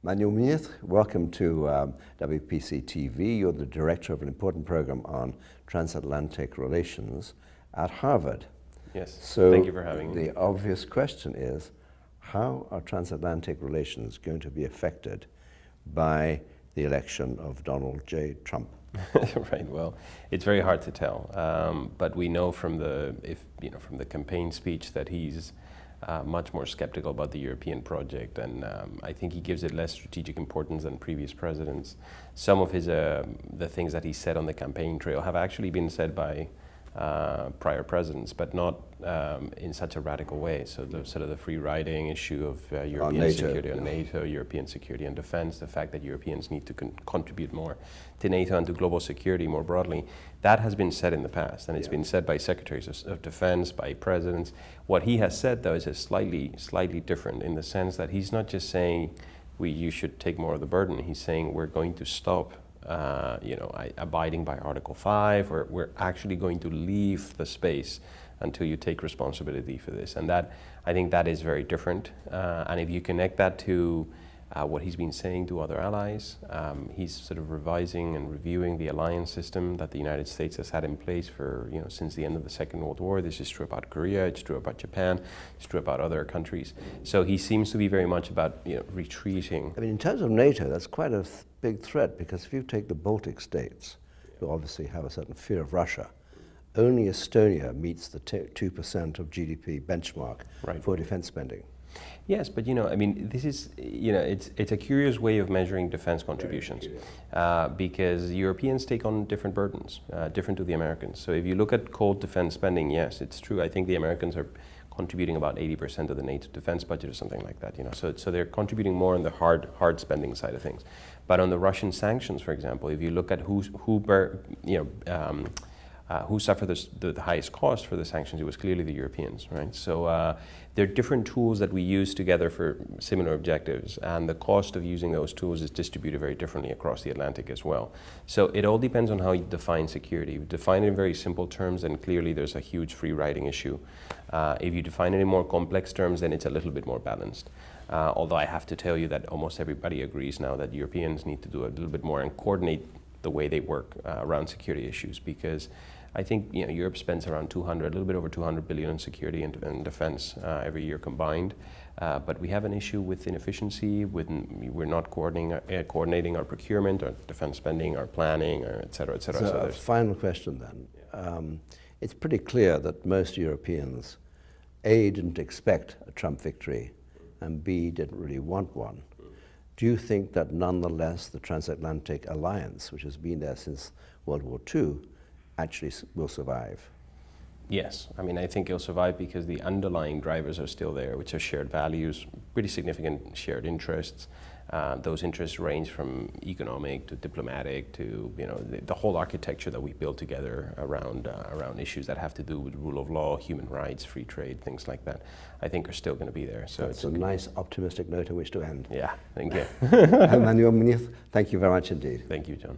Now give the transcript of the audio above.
Manuel Muñoz, welcome to WPC TV. You're the director of an important program on transatlantic relations at Harvard. Yes, so thank you for having me. The obvious question is, how are transatlantic relations going to be affected by the election of Donald J. Trump? Right. Well, it's very hard to tell, but we know from the campaign speech that he's much more skeptical about the European project, and I think he gives it less strategic importance than previous presidents. Some of his the things that he said on the campaign trail have actually been said by prior presidents, but not in such a radical way. So the sort of the free riding issue of European security on NATO, European security and defense, the fact that Europeans need to contribute more to NATO and to global security more broadly, that has been said in the past, and it's been said by secretaries of defense, by presidents. What he has said, though, is slightly different in the sense that he's not just saying you should take more of the burden. He's saying we're going to stop abiding by Article 5, or we're actually going to leave the space until you take responsibility for this. And that, I think that is very different. And if you connect that to what he's been saying to other allies, he's sort of revising and reviewing the alliance system that the United States has had in place for, since the end of the Second World War. This is true about Korea, it's true about Japan, it's true about other countries. So he seems to be very much about, retreating. I mean, in terms of NATO, that's quite a big threat, because if you take the Baltic states, who obviously have a certain fear of Russia, only Estonia meets the 2% of GDP benchmark for defense spending. Yes, but this is, it's a curious way of measuring defense contributions, because Europeans take on different burdens, different to the Americans. So if you look at cold defense spending, yes, it's true. I think the Americans are contributing about 80% of the NATO defense budget or something like that. So they're contributing more on the hard spending side of things. But on the Russian sanctions, for example, if you look at who suffered the highest cost for the sanctions, it was clearly the Europeans, right? So there are different tools that we use together for similar objectives, and the cost of using those tools is distributed very differently across the Atlantic as well. So it all depends on how you define security. If you define it in very simple terms, then clearly there's a huge free riding issue. If you define it in more complex terms, then it's a little bit more balanced. Although I have to tell you that almost everybody agrees now that Europeans need to do a little bit more and coordinate the way they work around security issues, because I think Europe spends around a little bit over 200 billion in security and defense every year combined, but we have an issue with inefficiency. We're not coordinating our procurement, our defense spending, our planning, et cetera, et cetera. So a final question then. It's pretty clear that most Europeans, A, didn't expect a Trump victory, and B, didn't really want one. Do you think that nonetheless the transatlantic alliance, which has been there since World War II, actually will survive? Yes, I think it'll survive because the underlying drivers are still there, which are shared values, pretty significant shared interests. Those interests range from economic to diplomatic to the whole architecture that we build together around issues that have to do with rule of law, human rights, free trade, things like that. I think are still going to be there. So it's a nice optimistic note on which to end. Yeah, thank you. Manuel Muñoz, thank you very much indeed. Thank you, John.